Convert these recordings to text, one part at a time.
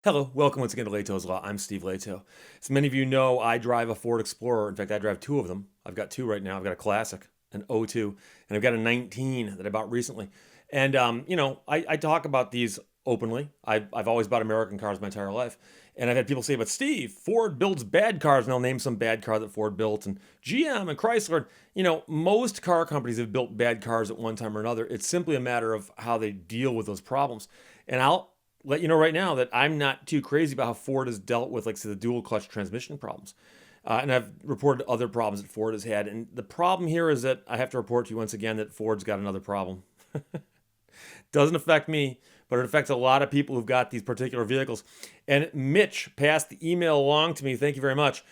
Hello, welcome once again to Leto's Law. I'm Steve Leto. As many of you know, I drive a Ford Explorer. In fact, I drive two of them. I've got two right now. I've got a Classic, an '02, and I've got a 19 that I bought recently. And I talk about these openly. I've always bought American cars my entire life, and I've had people say, "But Steve, Ford builds bad cars," and they'll name some bad car that Ford built, and GM and Chrysler. Most car companies have built bad cars at one time or another. It's simply a matter of how they deal with those problems. And I'll let you know right now that I'm not too crazy about how Ford has dealt with, like, say, the dual clutch transmission problems. And I've reported other problems that Ford has had. And the problem here is that I have to report to you once again that Ford's got another problem. Doesn't affect me, but it affects a lot of people who've got these particular vehicles. And Mitch passed the email along to me. Thank you very much.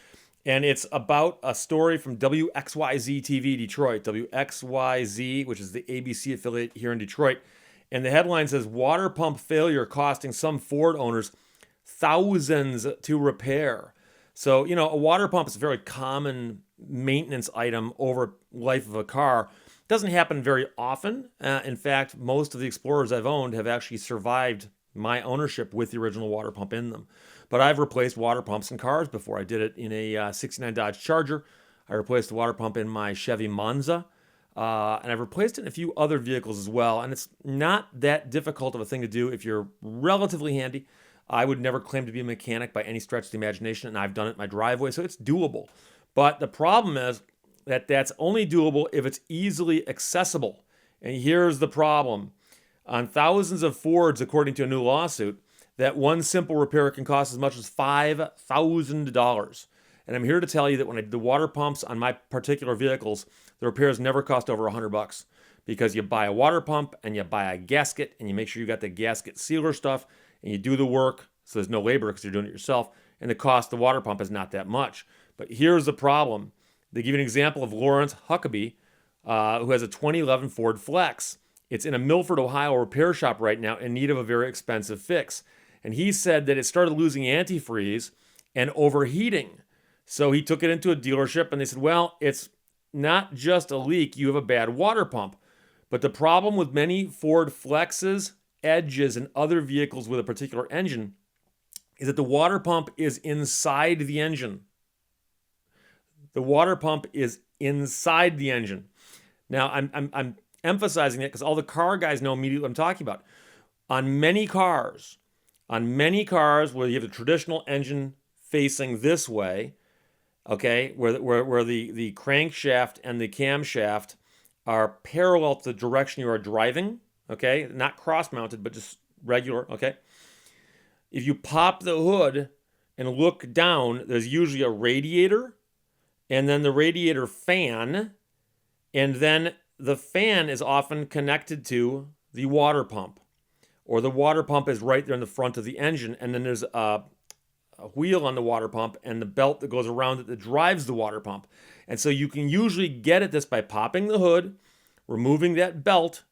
And it's about a story from WXYZ TV Detroit, WXYZ, which is the ABC affiliate here in Detroit. And the headline says, "Water pump failure costing some Ford owners thousands to repair." So, a water pump is a very common maintenance item over life of a car. Doesn't happen very often. In fact, most of the Explorers I've owned have actually survived my ownership with the original water pump in them. But I've replaced water pumps in cars before. I did it in a 69 Dodge Charger. I replaced the water pump in my Chevy Monza. And I've replaced it in a few other vehicles as well. And it's not that difficult of a thing to do if you're relatively handy. I would never claim to be a mechanic by any stretch of the imagination, and I've done it in my driveway, so it's doable. But the problem is that that's only doable if it's easily accessible. And here's the problem. On thousands of Fords, according to a new lawsuit, that one simple repair can cost as much as $5,000. And I'm here to tell you that when I did the water pumps on my particular vehicles, the repairs never cost over $100 because you buy a water pump and you buy a gasket and you make sure you got the gasket sealer stuff and you do the work. So there's no labor because you're doing it yourself. And the cost of the water pump is not that much. But here's the problem. They give you an example of Lawrence Huckabee, who has a 2011 Ford Flex. It's in a Milford, Ohio repair shop right now in need of a very expensive fix. And he said that it started losing antifreeze and overheating. So he took it into a dealership and they said, well, it's not just a leak, you have a bad water pump. But the problem with many Ford Flexes, Edges, and other vehicles with a particular engine is that the water pump is inside the engine. The water pump is inside the engine. Now, I'm emphasizing that because all the car guys know immediately what I'm talking about. On many cars where you have the traditional engine facing this way, okay, where the crankshaft and the camshaft are parallel to the direction you are driving, okay, not cross-mounted, but just regular, okay. If you pop the hood and look down, there's usually a radiator, and then the radiator fan, and then the fan is often connected to the water pump, or the water pump is right there in the front of the engine, and then there's a wheel on the water pump and the belt that goes around it that drives the water pump. And so you can usually get at this by popping the hood, removing that belt,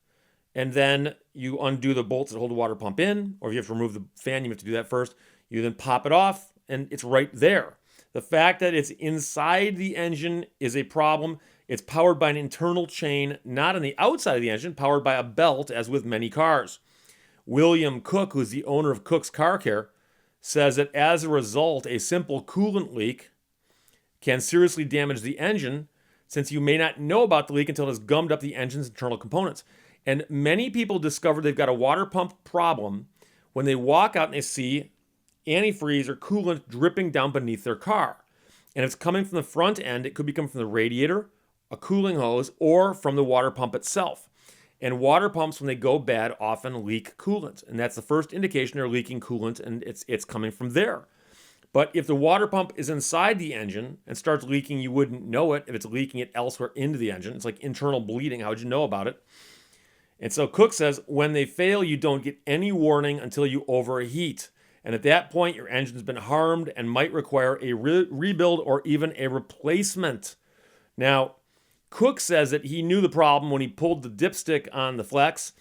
and then you undo the bolts that hold the water pump in, or if you have to remove the fan, you have to do that first. You then pop it off, and it's right there. The fact that it's inside the engine is a problem. It's powered by an internal chain, not on the outside of the engine, powered by a belt, as with many cars. William Cook, who's the owner of Cook's Car Care, says that as a result, a simple coolant leak can seriously damage the engine since you may not know about the leak until it has gummed up the engine's internal components. And many people discover they've got a water pump problem when they walk out and they see antifreeze or coolant dripping down beneath their car. And if it's coming from the front end, it could be coming from the radiator, a cooling hose, or from the water pump itself. And water pumps, when they go bad, often leak coolant. And that's the first indication they're leaking coolant, and it's coming from there. But if the water pump is inside the engine and starts leaking, you wouldn't know it. If it's leaking it elsewhere into the engine, it's like internal bleeding. How would you know about it? And so Cook says, when they fail, you don't get any warning until you overheat. And at that point, your engine's been harmed and might require a rebuild or even a replacement. Now, Cook says that he knew the problem when he pulled the dipstick on the Flex.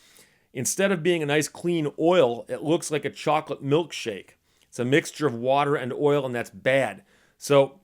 Instead of being a nice clean oil, it looks like a chocolate milkshake. It's a mixture of water and oil, and that's bad. So,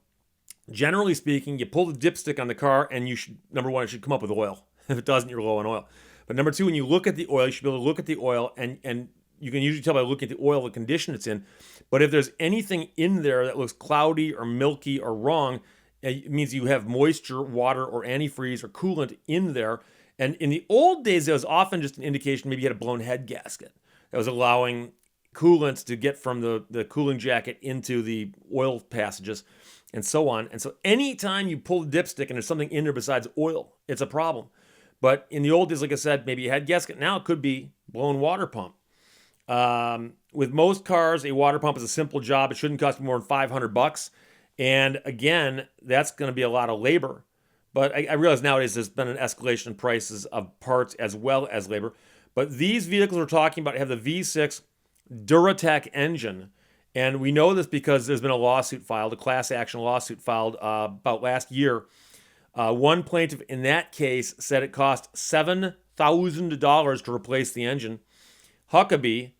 generally speaking, you pull the dipstick on the car, and you should, number one, it should come up with oil. If it doesn't, you're low on oil. But number two, when you look at the oil, you should be able to look at the oil and you can usually tell by looking at the oil, the condition it's in. But if there's anything in there that looks cloudy or milky or wrong, it means you have moisture, water, or antifreeze or coolant in there. And in the old days, it was often just an indication maybe you had a blown head gasket that was allowing coolants to get from the cooling jacket into the oil passages and so on. And so anytime you pull the dipstick and there's something in there besides oil, it's a problem. But in the old days, like I said, maybe a head gasket. Now it could be blown water pump. With most cars, a water pump is a simple job. It shouldn't cost more than $500. And again, that's going to be a lot of labor. But I realize nowadays there's been an escalation in prices of parts as well as labor. But these vehicles we're talking about have the V6 Duratec engine. And we know this because there's been a lawsuit filed, a class action lawsuit filed about last year. One plaintiff in that case said it cost $7,000 to replace the engine. Huckabee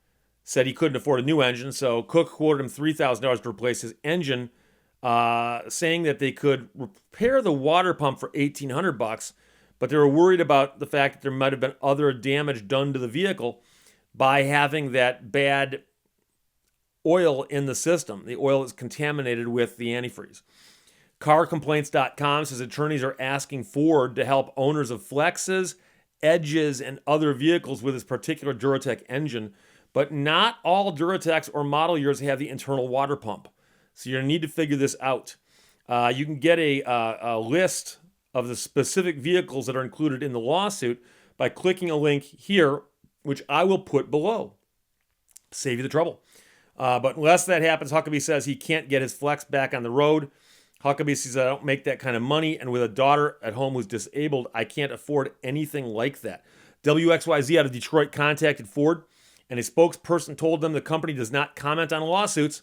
said he couldn't afford a new engine, so Cook quoted him $3,000 to replace his engine, saying that they could repair the water pump for $1,800, but they were worried about the fact that there might have been other damage done to the vehicle by having that bad oil in the system. The oil is contaminated with the antifreeze. CarComplaints.com says attorneys are asking Ford to help owners of Flexes, Edges, and other vehicles with this particular Duratec engine, but not all Duratecs or model years have the internal water pump. So you're going to need to figure this out. You can get a list of the specific vehicles that are included in the lawsuit by clicking a link here, which I will put below. Save you the trouble. But unless that happens, Huckabee says he can't get his Flex back on the road. Huckabee says, I don't make that kind of money, and with a daughter at home who's disabled, I can't afford anything like that. WXYZ out of Detroit contacted Ford, and a spokesperson told them the company does not comment on lawsuits.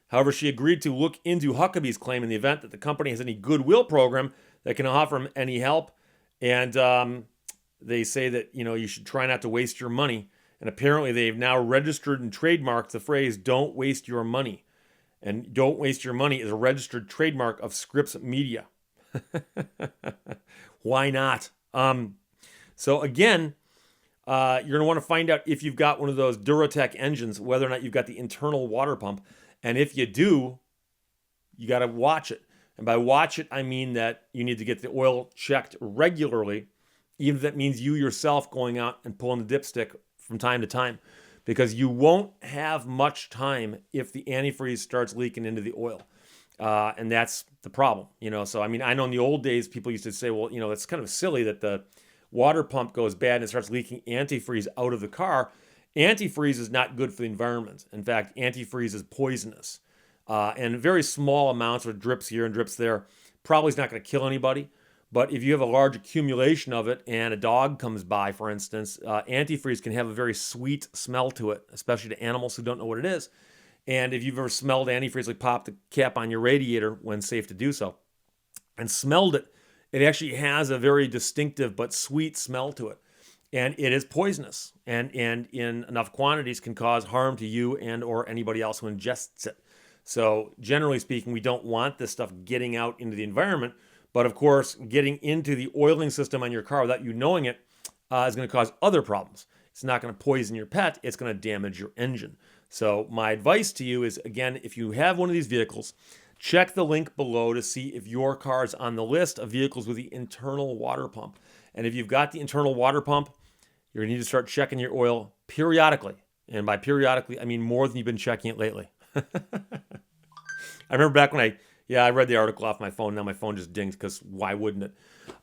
However, she agreed to look into Huckabee's claim in the event that the company has any goodwill program that can offer him any help. And they say that, you should try not to waste your money. And apparently they've now registered and trademarked the phrase, don't waste your money. And don't waste your money is a registered trademark of Scripps Media. Why not? So again, you're going to want to find out if you've got one of those Duratec engines, whether or not you've got the internal water pump. And if you do, you got to watch it. And by watch it, I mean that you need to get the oil checked regularly, even if that means you yourself going out and pulling the dipstick from time to time, because you won't have much time if the antifreeze starts leaking into the oil. And that's the problem, So, I know in the old days, people used to say, well, it's kind of silly that the water pump goes bad and it starts leaking antifreeze out of the car. Antifreeze is not good for the environment. In fact, antifreeze is poisonous. And very small amounts of drips here and drips there probably is not going to kill anybody. But if you have a large accumulation of it and a dog comes by, for instance, antifreeze can have a very sweet smell to it, especially to animals who don't know what it is. And if you've ever smelled antifreeze, like pop the cap on your radiator when safe to do so, and smelled it, it actually has a very distinctive but sweet smell to it. And it is poisonous, and in enough quantities can cause harm to you and or anybody else who ingests it. So generally speaking, we don't want this stuff getting out into the environment. But of course, getting into the oiling system on your car without you knowing it is going to cause other problems. It's not going to poison your pet. It's going to damage your engine. So my advice to you is, again, if you have one of these vehicles, check the link below to see if your car is on the list of vehicles with the internal water pump. And if you've got the internal water pump, you're going to need to start checking your oil periodically. And by periodically, I mean more than you've been checking it lately. I remember back when I read the article off my phone. Now my phone just dings because why wouldn't it?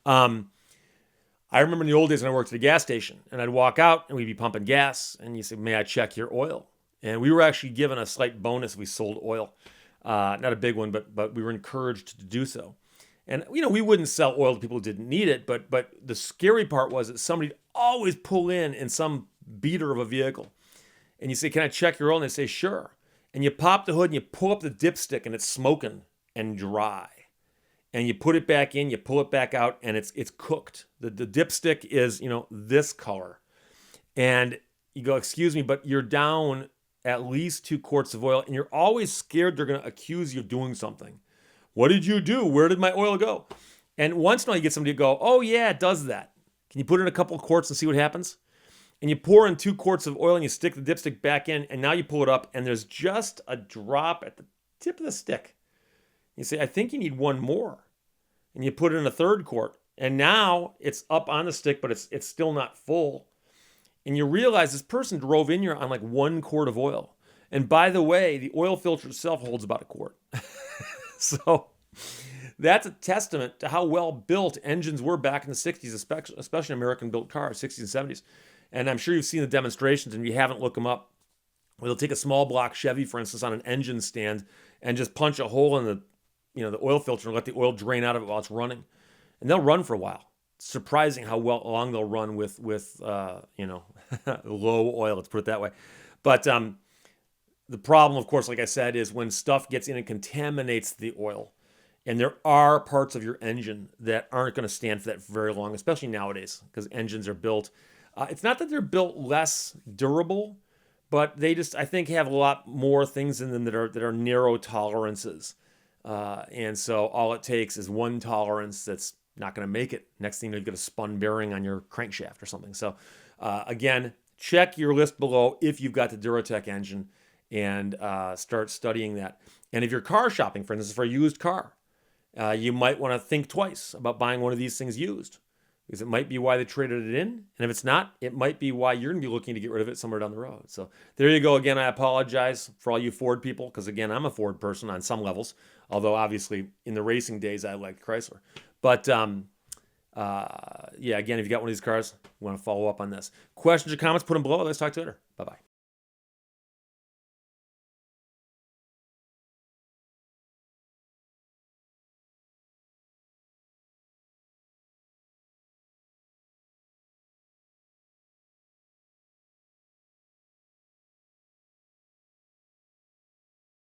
I remember in the old days when I worked at a gas station and I'd walk out and we'd be pumping gas and you say, may I check your oil? And we were actually given a slight bonus if we sold oil. Not a big one, but we were encouraged to do so. And, we wouldn't sell oil to people who didn't need it, but the scary part was that somebody'd always pull in some beater of a vehicle. And you say, can I check your oil? And they say, sure. And you pop the hood and you pull up the dipstick and it's smoking and dry. And you put it back in, you pull it back out, and it's cooked. The dipstick is, this color. And you go, excuse me, but you're down at least 2 quarts of oil, and you're always scared they're going to accuse you of doing something. What did you do? Where did my oil go? And once in a while you get somebody to go, oh yeah, it does that. Can you put in a couple of quarts and see what happens? and you pour in 2 quarts of oil and you stick the dipstick back in, and now you pull it up and there's just a drop at the tip of the stick. You say, I think you need one more. And you put in a 3rd quart. And now it's up on the stick, but it's still not full. And you realize this person drove in here on like 1 quart of oil. And by the way, the oil filter itself holds about a quart. So that's a testament to how well built engines were back in the 60s, especially American built cars, 60s and 70s. And I'm sure you've seen the demonstrations, and if you haven't, look them up. They'll take a small block Chevy, for instance, on an engine stand and just punch a hole in the oil filter and let the oil drain out of it while it's running. And they'll run for a while. It's surprising how long they'll run with low oil, let's put it that way. But the problem, of course, like I said, is when stuff gets in and contaminates the oil. And there are parts of your engine that aren't going to stand for that for very long, especially nowadays, because engines are built. It's not that they're built less durable, but they just, I think, have a lot more things in them that are narrow tolerances. And so all it takes is one tolerance that's not going to make it. Next thing, you've got a spun bearing on your crankshaft or something. So again, check your list below if you've got the Duratec engine and start studying that. And if you're car shopping, for instance, for a used car, you might want to think twice about buying one of these things used, because it might be why they traded it in. And if it's not, it might be why you're going to be looking to get rid of it somewhere down the road. So there you go. Again, I apologize for all you Ford people, because again, I'm a Ford person on some levels, although obviously in the racing days, I liked Chrysler. But yeah, again, if you got one of these cars, you want to follow up on this. Questions or comments, put them below. Let's talk to you later. Bye-bye.